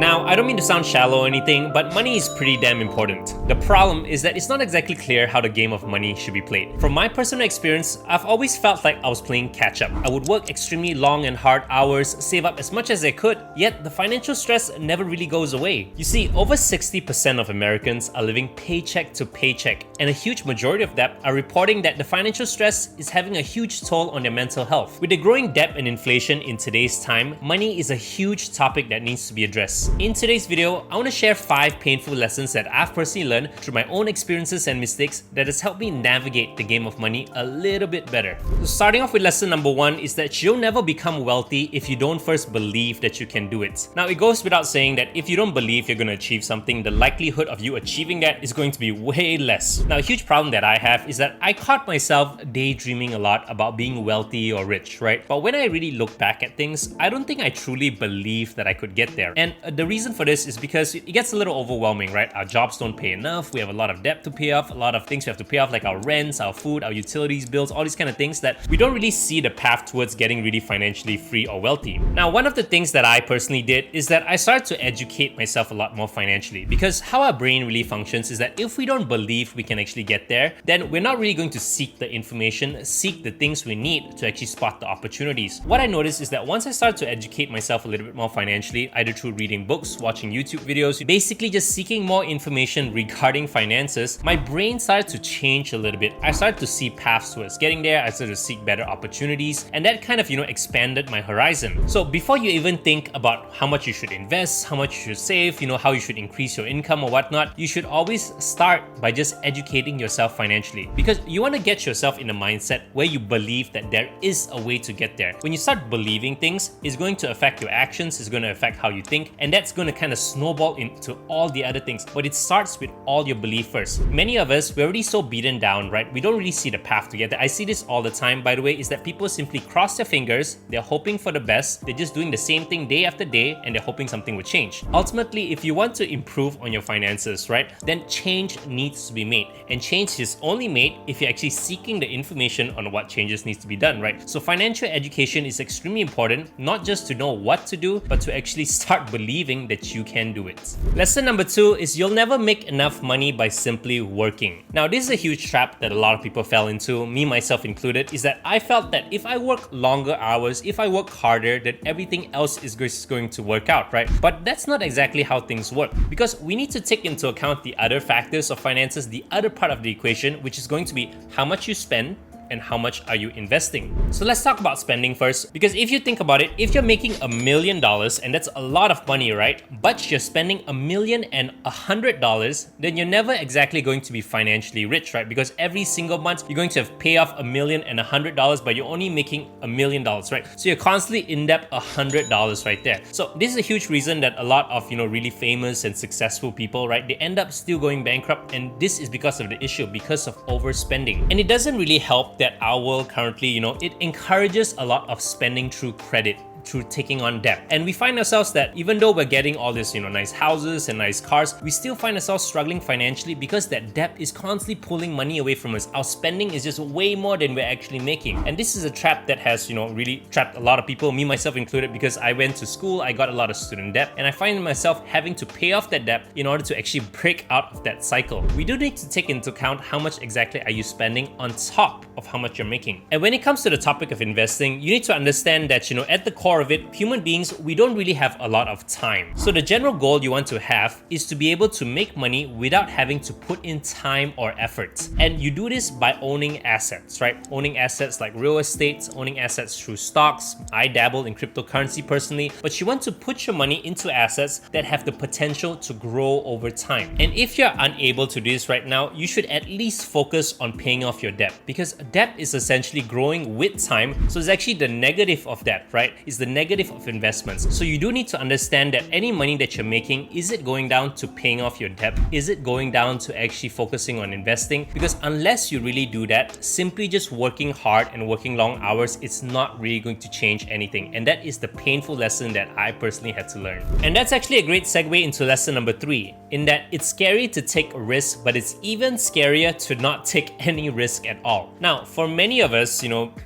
Now, I don't mean to sound shallow or anything, but money is pretty damn important. The problem is that it's not exactly clear how the game of money should be played. From my personal experience, I've always felt like I was playing catch up. I would work extremely long and hard hours, save up as much as I could, yet the financial stress never really goes away. You see, over 60% of Americans are living paycheck to paycheck, and a huge majority of them are reporting that the financial stress is having a huge toll on their mental health. With the growing debt and inflation in today's time, money is a huge topic that needs to be addressed. In today's video, I want to share 5 painful lessons that I've personally learned through my own experiences and mistakes that has helped me navigate the game of money a little bit better. So starting off with lesson number 1 is that you'll never become wealthy if you don't first believe that you can do it. Now, it goes without saying that if you don't believe you're going to achieve something, the likelihood of you achieving that is going to be way less. Now, a huge problem that I have is that I caught myself daydreaming a lot about being wealthy or rich, right? But when I really look back at things, I don't think I truly believed that I could get there. And the reason for this is because it gets a little overwhelming, right? Our jobs don't pay enough, we have a lot of debt to pay off, a lot of things we have to pay off like our rents, our food, our utilities bills, all these kind of things that we don't really see the path towards getting really financially free or wealthy. Now, one of the things that I personally did is that I started to educate myself a lot more financially, because how our brain really functions is that if we don't believe we can actually get there, then we're not really going to seek the information, seek the things we need to actually spot the opportunities. What I noticed is that once I started to educate myself a little bit more financially, either through reading books, watching YouTube videos, basically just seeking more information regarding finances, my brain started to change a little bit. I started to see paths towards getting there, I started to seek better opportunities, and that kind of, expanded my horizon. So before you even think about how much you should invest, how much you should save, how you should increase your income or whatnot, you should always start by just educating yourself financially, because you want to get yourself in a mindset where you believe that there is a way to get there. When you start believing things, it's going to affect your actions, it's going to affect how you think, and that's going to kind of snowball into all the other things. But it starts with all your belief first. Many of us, we're already so beaten down, right? We don't really see the path to get there. I see this all the time, by the way, is that people simply cross their fingers, they're hoping for the best, they're just doing the same thing day after day, and they're hoping something will change. Ultimately, if you want to improve on your finances, right, then change needs to be made. And change is only made if you're actually seeking the information on what changes needs to be done, right? So financial education is extremely important, not just to know what to do, but to actually start believing that you can do it. Lesson number 2 is you'll never make enough money by simply working. Now, this is a huge trap that a lot of people fell into, me myself included, is that I felt that if I work longer hours, if I work harder, then everything else is just going to work out, right? But that's not exactly how things work, because we need to take into account the other factors of finances, the other part of the equation, which is going to be how much you spend and how much are you investing. So let's talk about spending first, because if you think about it, if you're making $1 million, and that's a lot of money, right? But you're spending $1,100,000, then you're never exactly going to be financially rich, right? Because every single month you're going to have pay off $1,100,000, but you're only making $1 million, right? So you're constantly in debt $100 right there. So this is a huge reason that a lot of really famous and successful people, right, they end up still going bankrupt, and this is because of the issue, because of overspending. And it doesn't really help that our world currently, it encourages a lot of spending through credit, through taking on debt. And we find ourselves that even though we're getting all this, nice houses and nice cars, we still find ourselves struggling financially because that debt is constantly pulling money away from us. Our spending is just way more than we're actually making. And this is a trap that has, really trapped a lot of people, me myself included, because I went to school, I got a lot of student debt, and I find myself having to pay off that debt in order to actually break out of that cycle. We do need to take into account how much exactly are you spending on top of how much you're making. And when it comes to the topic of investing, you need to understand that, at the core of it, human beings, we don't really have a lot of time. So the general goal you want to have is to be able to make money without having to put in time or effort. And you do this by owning assets, right? Owning assets like real estate, owning assets through stocks. I dabble in cryptocurrency personally, but you want to put your money into assets that have the potential to grow over time. And if you're unable to do this right now, you should at least focus on paying off your debt, because debt is essentially growing with time. So it's actually the negative of debt, right? It's the negative of investments. So you do need to understand that any money that you're making, is it going down to paying off your debt? Is it going down to actually focusing on investing? Because unless you really do that, simply just working hard and working long hours, it's not really going to change anything. And that is the painful lesson that I personally had to learn. And that's actually a great segue into lesson number 3, in that it's scary to take a risk, but it's even scarier to not take any risk at all. Now, Now, for many of us,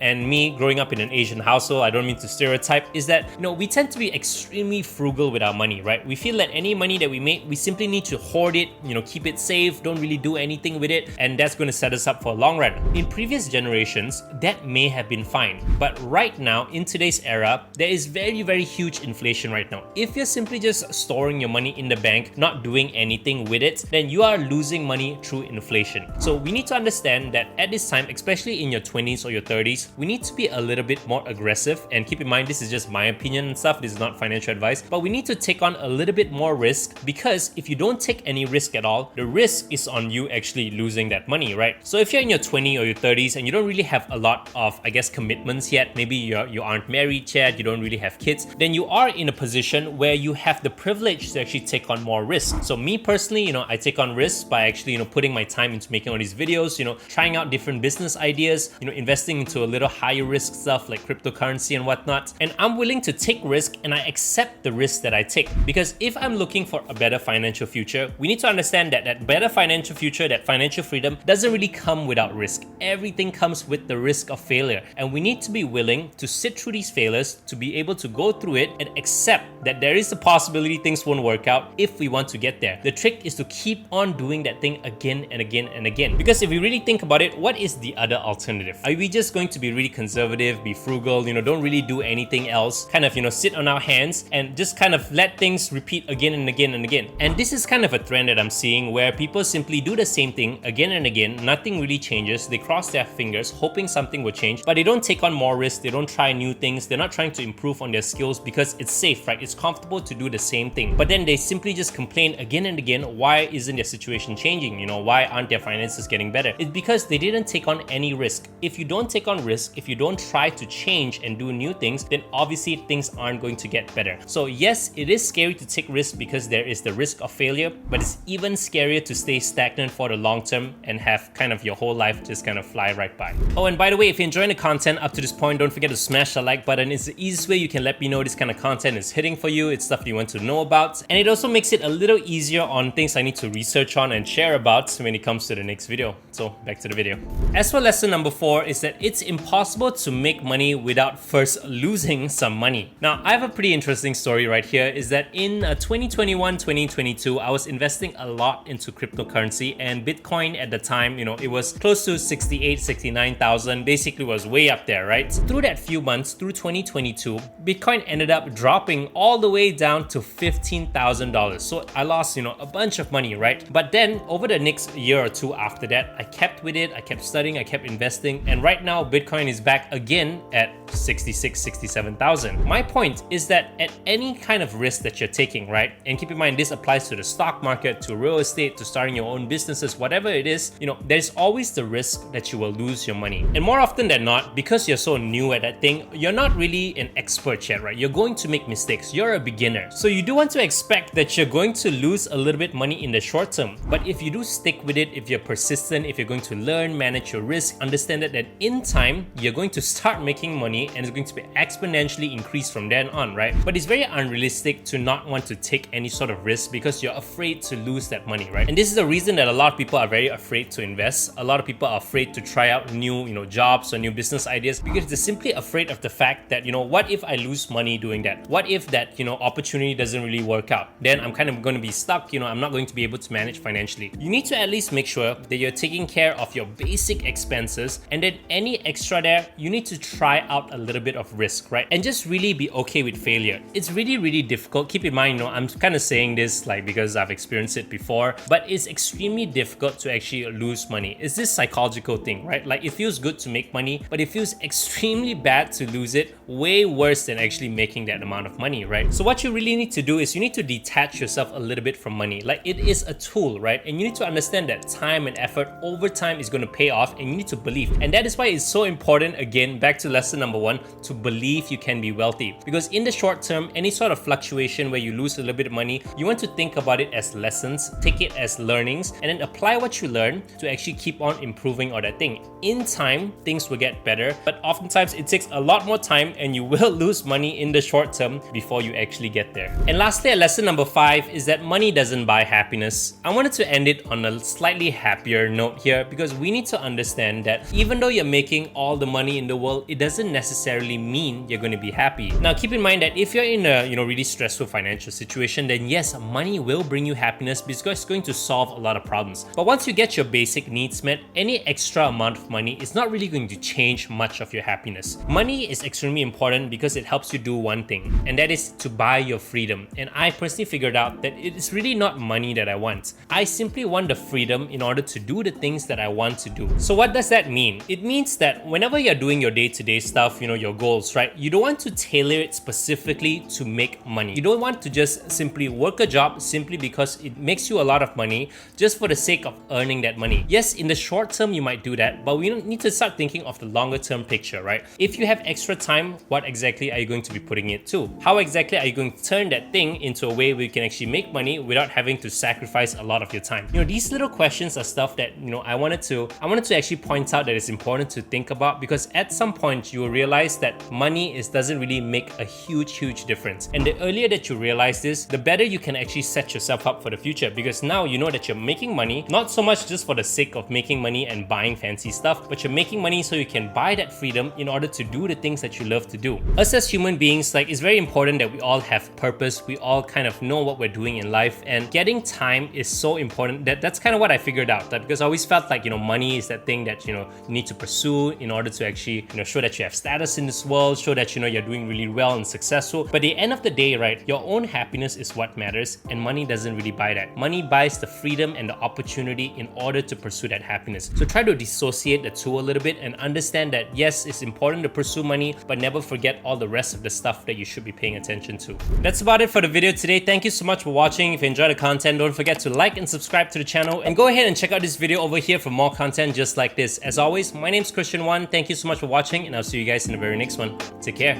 and me growing up in an Asian household, I don't mean to stereotype, is that, we tend to be extremely frugal with our money, right? We feel that any money that we make, we simply need to hoard it, keep it safe, don't really do anything with it, and that's going to set us up for a long run. In previous generations, that may have been fine, but right now, in today's era, there is very, very huge inflation right now. If you're simply just storing your money in the bank, not doing anything with it, then you are losing money through inflation. So we need to understand that at this time, especially in your 20s or your 30s, we need to be a little bit more aggressive. And keep in mind, this is just my opinion and stuff, this is not financial advice, but we need to take on a little bit more risk, because if you don't take any risk at all, the risk is on you actually losing that money, right? So if you're in your 20s or your 30s and you don't really have a lot of, commitments yet, maybe you aren't married yet, you don't really have kids, then you are in a position where you have the privilege to actually take on more risk. So me personally, I take on risks by actually, putting my time into making all these videos, trying out different business ideas, investing into a little higher risk stuff like cryptocurrency and whatnot. And I'm willing to take risk, and I accept the risk that I take, because if I'm looking for a better financial future, we need to understand that that better financial future, that financial freedom doesn't really come without risk. Everything comes with the risk of failure, and we need to be willing to sit through these failures, to be able to go through it and accept that there is a possibility things won't work out if we want to get there. The trick is to keep on doing that thing again and again and again, because if we really think about it, what is the other alternative? Are we just going to be really conservative, be frugal, don't really do anything else, kind of, sit on our hands and just kind of let things repeat again and again and again? And this is kind of a trend that I'm seeing, where people simply do the same thing again and again, nothing really changes, they cross their fingers hoping something will change, but they don't take on more risk, they don't try new things, they're not trying to improve on their skills because it's safe, right? It's comfortable to do the same thing, but then they simply just complain again and again, why isn't their situation changing? Why aren't their finances getting better? It's because they didn't take on any risk. If you don't take on risk, if you don't try to change and do new things, then obviously things aren't going to get better. So yes, it is scary to take risks because there is the risk of failure, but it's even scarier to stay stagnant for the long term and have kind of your whole life just kind of fly right by. Oh, and by the way, if you're enjoying the content up to this point, don't forget to smash the like button. It's the easiest way you can let me know this kind of content is hitting for you. It's stuff you want to know about, and it also makes it a little easier on things I need to research on and share about when it comes to the next video. So back to the video. As for lesson number 4 is that it's impossible to make money without first losing some money. Now, I have a pretty interesting story right here, is that in 2021-2022, I was investing a lot into cryptocurrency, and Bitcoin at the time, it was close to 69,000, basically was way up there, right? Through that few months, through 2022, Bitcoin ended up dropping all the way down to $15,000. So I lost, a bunch of money, right? But then over the next year or two after that, I kept with it, I kept studying, I kept investing, and right now Bitcoin is back again at 67,000. My point is that at any kind of risk that you're taking, right? And keep in mind, this applies to the stock market, to real estate, to starting your own businesses, whatever it is, there's always the risk that you will lose your money. And more often than not, because you're so new at that thing, you're not really an expert yet, right? You're going to make mistakes. You're a beginner. So you do want to expect that you're going to lose a little bit money in the short term. But if you do stick with it, if you're persistent, if you're going to learn, manage your risk, understand that in time, you're going to start making money and it's going to be exponentially increased from then on, right? But it's very unrealistic to not want to take any sort of risk because you're afraid to lose that money, right? And this is the reason that a lot of people are very afraid to invest. A lot of people are afraid to try out new, jobs or new business ideas because they're simply afraid of the fact that, what if I lose money doing that? What if that, opportunity doesn't really work out? Then I'm kind of going to be stuck, I'm not going to be able to manage financially. You need to at least make sure that you're taking care of your basic expenses, and then any extra there, you need to try out a little bit of risk, right? And just really be okay with failure. It's really, really difficult. Keep in mind, I'm kind of saying this because I've experienced it before, but it's extremely difficult to actually lose money. It's this psychological thing, right? Like it feels good to make money, but it feels extremely bad to lose it, way worse than actually making that amount of money, right? So what you really need to do is you need to detach yourself a little bit from money. Like it is a tool, right? And you need to understand that time and effort over time is going to pay off, and you need to believe. And that is why it's so important, again, back to lesson number 1, to believe you can be wealthy. Because in the short term, any sort of fluctuation where you lose a little bit of money, you want to think about it as lessons, take it as learnings, and then apply what you learn to actually keep on improving on that thing. In time, things will get better, but oftentimes it takes a lot more time and you will lose money in the short term before you actually get there. And lastly, lesson number 5 is that money doesn't buy happiness. I wanted to end it on a slightly happier note here because we need to understand understand that even though you're making all the money in the world, it doesn't necessarily mean you're going to be happy. Now, keep in mind that if you're in a really stressful financial situation, then yes, money will bring you happiness because it's going to solve a lot of problems. But once you get your basic needs met, any extra amount of money is not really going to change much of your happiness. Money is extremely important because it helps you do one thing, and that is to buy your freedom. And I personally figured out that it is really not money that I want. I simply want the freedom in order to do the things that I want to do. So what does that mean? It means that whenever you're doing your day-to-day stuff, your goals, right? You don't want to tailor it specifically to make money. You don't want to just simply work a job simply because it makes you a lot of money just for the sake of earning that money. Yes, in the short term you might do that, but we need to start thinking of the longer term picture, right? If you have extra time, what exactly are you going to be putting it to? How exactly are you going to turn that thing into a way where you can actually make money without having to sacrifice a lot of your time? These little questions are stuff that I wanted to actually point out that it's important to think about, because at some point you will realize that money doesn't really make a huge difference. And the earlier that you realize this, the better you can actually set yourself up for the future, because now you know that you're making money not so much just for the sake of making money and buying fancy stuff, but you're making money so you can buy that freedom in order to do the things that you love to do. Us as human beings, it's very important that we all have purpose. We all kind of know what we're doing in life, and getting time is so important. That's kind of what I figured out, that because I always felt like money is that thing that you need to pursue in order to actually show that you have status in this world, show that you're doing really well and successful. But at the end of the day, right, your own happiness is what matters, and money doesn't really buy that. Money buys the freedom and the opportunity in order to pursue that happiness. So try to dissociate the two a little bit and understand that yes, it's important to pursue money, but never forget all the rest of the stuff that you should be paying attention to. That's about it for the video today. Thank you so much for watching. If you enjoyed the content, don't forget to like and subscribe to the channel, and go ahead and check out this video over here for more content just like this. As always, my name's 𝗧𝗶𝗺𝗀𝘀. Thank you so much for watching, and I'll see you guys in the very next one. Take care.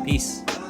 Peace.